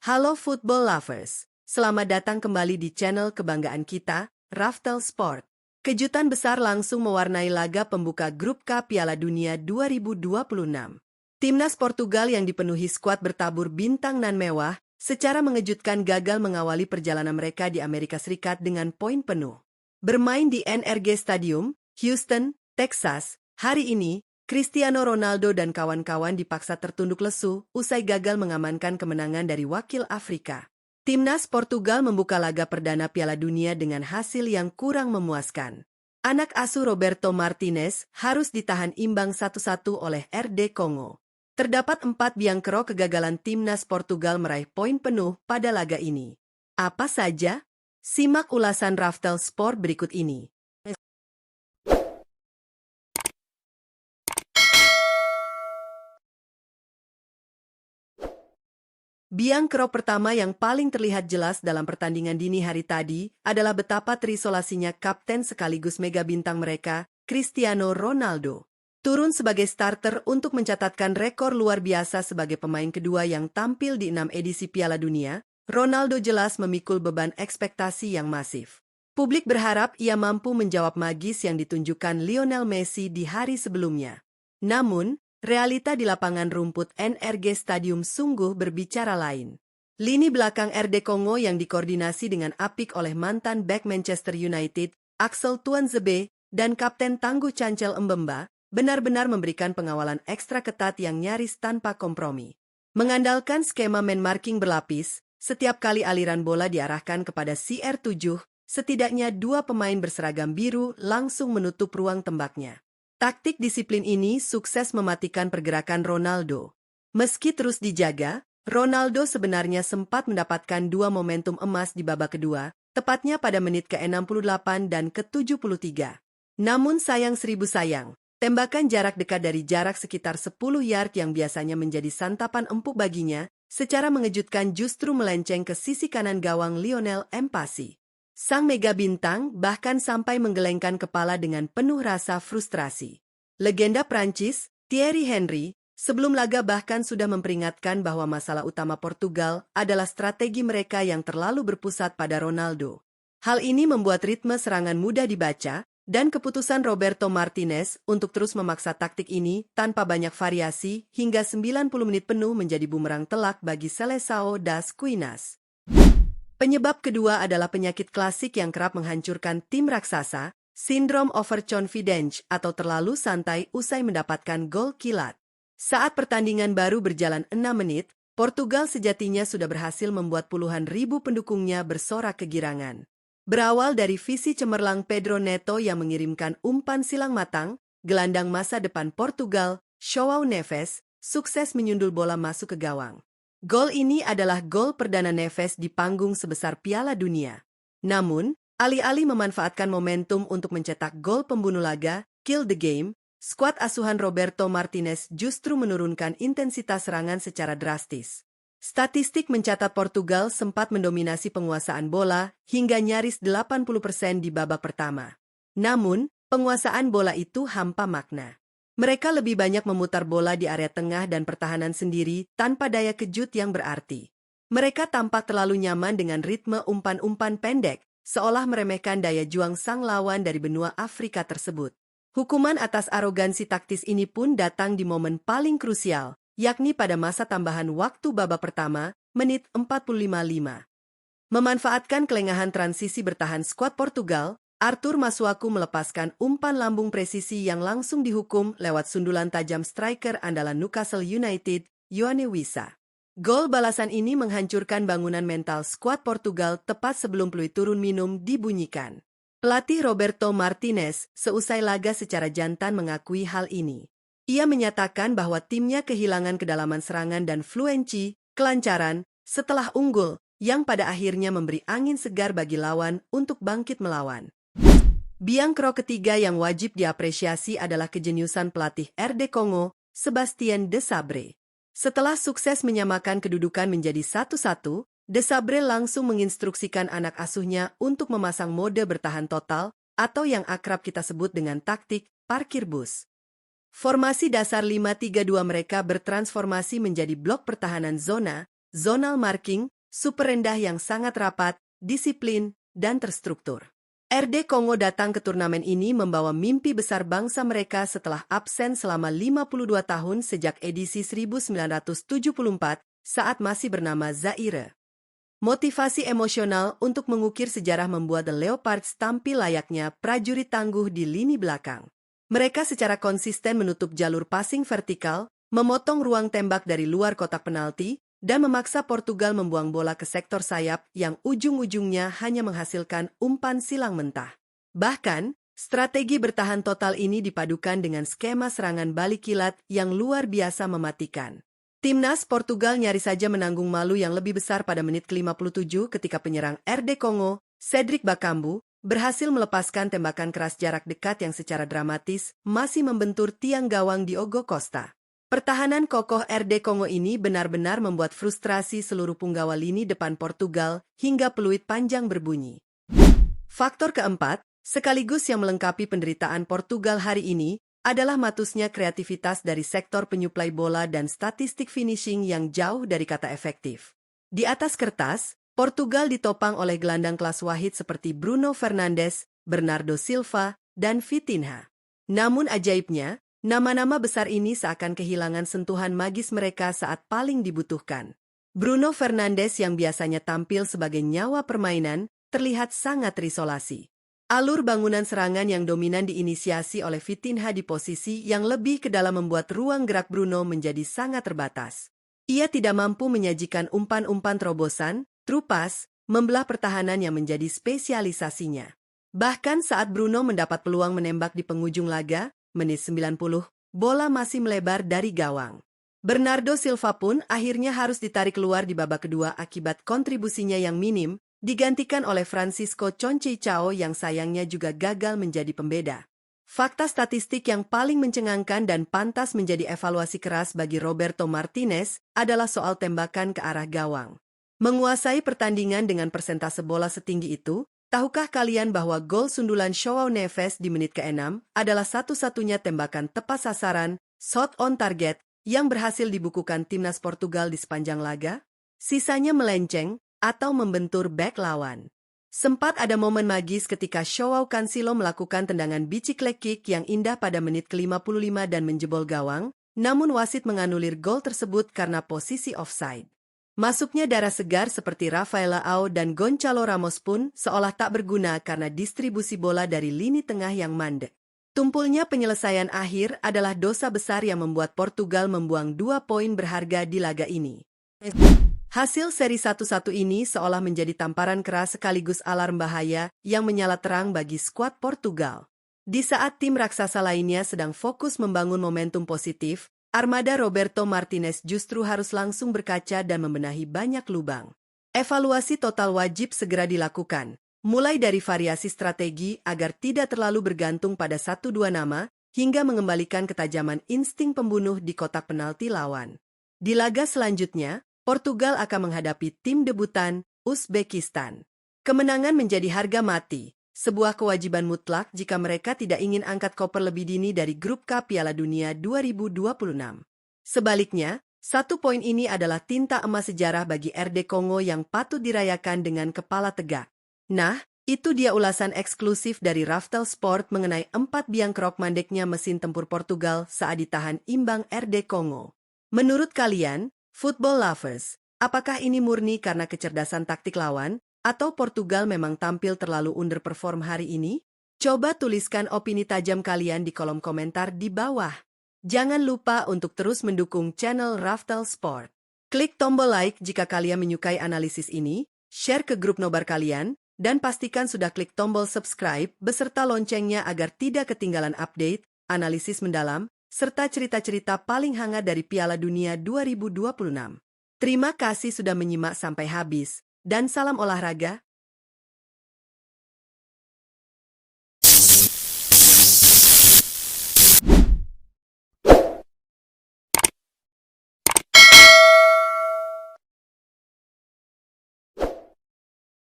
Halo football lovers, selamat datang kembali di channel kebanggaan kita, Raftel Sport. Kejutan besar langsung mewarnai laga pembuka Grup K Piala Dunia 2026. Timnas Portugal yang dipenuhi skuad bertabur bintang nan mewah, secara mengejutkan gagal mengawali perjalanan mereka di Amerika Serikat dengan poin penuh. Bermain di NRG Stadium, Houston, Texas, hari ini, Cristiano Ronaldo dan kawan-kawan dipaksa tertunduk lesu usai gagal mengamankan kemenangan dari wakil Afrika. Timnas Portugal membuka laga perdana Piala Dunia dengan hasil yang kurang memuaskan. Anak asuh Roberto Martinez harus ditahan imbang 1-1 oleh RD Kongo. Terdapat 4 biang kerok kegagalan Timnas Portugal meraih poin penuh pada laga ini. Apa saja? Simak ulasan Raftel Sport berikut ini. Biang kerok pertama yang paling terlihat jelas dalam pertandingan dini hari tadi adalah betapa terisolasinya kapten sekaligus mega bintang mereka, Cristiano Ronaldo. Turun sebagai starter untuk mencatatkan rekor luar biasa sebagai pemain kedua yang tampil di 6 edisi Piala Dunia, Ronaldo jelas memikul beban ekspektasi yang masif. Publik berharap ia mampu menjawab magis yang ditunjukkan Lionel Messi di hari sebelumnya. Namun, realita di lapangan rumput NRG Stadium sungguh berbicara lain. Lini belakang RD Kongo yang dikoordinasi dengan apik oleh mantan bek Manchester United, Axel Tuanzebe, dan Kapten tangguh Chancel Mbemba, benar-benar memberikan pengawalan ekstra ketat yang nyaris tanpa kompromi. Mengandalkan skema man marking berlapis, setiap kali aliran bola diarahkan kepada CR7, setidaknya 2 pemain berseragam biru langsung menutup ruang tembaknya. Taktik disiplin ini sukses mematikan pergerakan Ronaldo. Meski terus dijaga, Ronaldo sebenarnya sempat mendapatkan 2 momentum emas di babak kedua, tepatnya pada menit ke-68 dan ke-73. Namun sayang seribu sayang, tembakan jarak dekat dari jarak sekitar 10 yard yang biasanya menjadi santapan empuk baginya, secara mengejutkan justru melenceng ke sisi kanan gawang Lionel Messi. Sang mega bintang bahkan sampai menggelengkan kepala dengan penuh rasa frustrasi. Legenda Prancis, Thierry Henry, sebelum laga bahkan sudah memperingatkan bahwa masalah utama Portugal adalah strategi mereka yang terlalu berpusat pada Ronaldo. Hal ini membuat ritme serangan mudah dibaca, dan keputusan Roberto Martinez untuk terus memaksa taktik ini tanpa banyak variasi hingga 90 menit penuh menjadi bumerang telak bagi Seleção das Quinas. Penyebab kedua adalah penyakit klasik yang kerap menghancurkan tim raksasa, sindrom overconfidence atau terlalu santai usai mendapatkan gol kilat. Saat pertandingan baru berjalan 6 menit, Portugal sejatinya sudah berhasil membuat puluhan ribu pendukungnya bersorak kegirangan. Berawal dari visi cemerlang Pedro Neto yang mengirimkan umpan silang matang, gelandang masa depan Portugal, João Neves, sukses menyundul bola masuk ke gawang. Gol ini adalah gol perdana Neves di panggung sebesar Piala Dunia. Namun, alih-alih memanfaatkan momentum untuk mencetak gol pembunuh laga, kill the game, skuad asuhan Roberto Martinez justru menurunkan intensitas serangan secara drastis. Statistik mencatat Portugal sempat mendominasi penguasaan bola hingga nyaris 80% di babak pertama. Namun, penguasaan bola itu hampa makna. Mereka lebih banyak memutar bola di area tengah dan pertahanan sendiri tanpa daya kejut yang berarti. Mereka tampak terlalu nyaman dengan ritme umpan-umpan pendek, seolah meremehkan daya juang sang lawan dari benua Afrika tersebut. Hukuman atas arogansi taktis ini pun datang di momen paling krusial, yakni pada masa tambahan waktu babak pertama, menit 45.5. Memanfaatkan kelengahan transisi bertahan skuad Portugal, Arthur Masuaku melepaskan umpan lambung presisi yang langsung dihukum lewat sundulan tajam striker andalan Newcastle United, Yoane Wissa. Gol balasan ini menghancurkan bangunan mental skuad Portugal tepat sebelum peluit turun minum dibunyikan. Pelatih Roberto Martinez seusai laga secara jantan mengakui hal ini. Ia menyatakan bahwa timnya kehilangan kedalaman serangan dan fluensi, kelancaran, setelah unggul, yang pada akhirnya memberi angin segar bagi lawan untuk bangkit melawan. Biang kerok ketiga yang wajib diapresiasi adalah kejeniusan pelatih RD Kongo, Sebastien Desabre. Setelah sukses menyamakan kedudukan menjadi 1-1, Desabre langsung menginstruksikan anak asuhnya untuk memasang mode bertahan total, atau yang akrab kita sebut dengan taktik parkir bus. Formasi dasar 5-3-2 mereka bertransformasi menjadi blok pertahanan zona, zonal marking, super rendah yang sangat rapat, disiplin, dan terstruktur. RD Kongo datang ke turnamen ini membawa mimpi besar bangsa mereka setelah absen selama 52 tahun sejak edisi 1974 saat masih bernama Zaire. Motivasi emosional untuk mengukir sejarah membuat The Leopards tampil layaknya prajurit tangguh di lini belakang. Mereka secara konsisten menutup jalur passing vertikal, memotong ruang tembak dari luar kotak penalti, dan memaksa Portugal membuang bola ke sektor sayap yang ujung-ujungnya hanya menghasilkan umpan silang mentah. Bahkan, strategi bertahan total ini dipadukan dengan skema serangan balik kilat yang luar biasa mematikan. Timnas Portugal nyaris saja menanggung malu yang lebih besar pada menit ke-57 ketika penyerang RD Kongo, Cedric Bakambu, berhasil melepaskan tembakan keras jarak dekat yang secara dramatis masih membentur tiang gawang Diogo Costa. Pertahanan kokoh RD Kongo ini benar-benar membuat frustrasi seluruh punggawa lini depan Portugal hingga peluit panjang berbunyi. Faktor keempat, sekaligus yang melengkapi penderitaan Portugal hari ini, adalah matusnya kreativitas dari sektor penyuplai bola dan statistik finishing yang jauh dari kata efektif. Di atas kertas, Portugal ditopang oleh gelandang kelas wahid seperti Bruno Fernandes, Bernardo Silva, dan Vitinha. Namun ajaibnya, nama-nama besar ini seakan kehilangan sentuhan magis mereka saat paling dibutuhkan. Bruno Fernandes yang biasanya tampil sebagai nyawa permainan, terlihat sangat terisolasi. Alur bangunan serangan yang dominan diinisiasi oleh Vitinha di posisi yang lebih ke dalam membuat ruang gerak Bruno menjadi sangat terbatas. Ia tidak mampu menyajikan umpan-umpan terobosan, trupas, membelah pertahanan yang menjadi spesialisasinya. Bahkan saat Bruno mendapat peluang menembak di penghujung laga, menit 90, bola masih melebar dari gawang. Bernardo Silva pun akhirnya harus ditarik keluar di babak kedua akibat kontribusinya yang minim, digantikan oleh Francisco Conceição yang sayangnya juga gagal menjadi pembeda. Fakta statistik yang paling mencengangkan dan pantas menjadi evaluasi keras bagi Roberto Martinez adalah soal tembakan ke arah gawang. Menguasai pertandingan dengan persentase bola setinggi itu, tahukah kalian bahwa gol sundulan João Neves di menit ke-6 adalah satu-satunya tembakan tepat sasaran, shot on target, yang berhasil dibukukan timnas Portugal di sepanjang laga? Sisanya melenceng atau membentur bek lawan. Sempat ada momen magis ketika João Cancelo melakukan tendangan bicik leg kick yang indah pada menit ke-55 dan menjebol gawang, namun wasit menganulir gol tersebut karena posisi offside. Masuknya darah segar seperti Rafael Leao dan Gonçalo Ramos pun seolah tak berguna karena distribusi bola dari lini tengah yang mandek. Tumpulnya penyelesaian akhir adalah dosa besar yang membuat Portugal membuang 2 poin berharga di laga ini. Hasil seri 1-1 ini seolah menjadi tamparan keras sekaligus alarm bahaya yang menyala terang bagi skuad Portugal. Di saat tim raksasa lainnya sedang fokus membangun momentum positif, armada Roberto Martinez justru harus langsung berkaca dan membenahi banyak lubang. Evaluasi total wajib segera dilakukan, mulai dari variasi strategi agar tidak terlalu bergantung pada 1-2 nama, hingga mengembalikan ketajaman insting pembunuh di kotak penalti lawan. Di laga selanjutnya, Portugal akan menghadapi tim debutan, Uzbekistan. Kemenangan menjadi harga mati, sebuah kewajiban mutlak jika mereka tidak ingin angkat koper lebih dini dari grup K Piala Dunia 2026. Sebaliknya, 1 poin ini adalah tinta emas sejarah bagi RD Kongo yang patut dirayakan dengan kepala tegak. Nah, itu dia ulasan eksklusif dari Raftel Sport mengenai 4 biang kerok mandeknya mesin tempur Portugal saat ditahan imbang RD Kongo. Menurut kalian, football lovers, apakah ini murni karena kecerdasan taktik lawan, atau Portugal memang tampil terlalu underperform hari ini? Coba tuliskan opini tajam kalian di kolom komentar di bawah. Jangan lupa untuk terus mendukung channel Raftel Sport. Klik tombol like jika kalian menyukai analisis ini, share ke grup nobar kalian, dan pastikan sudah klik tombol subscribe beserta loncengnya agar tidak ketinggalan update, analisis mendalam, serta cerita-cerita paling hangat dari Piala Dunia 2026. Terima kasih sudah menyimak sampai habis, dan salam olahraga.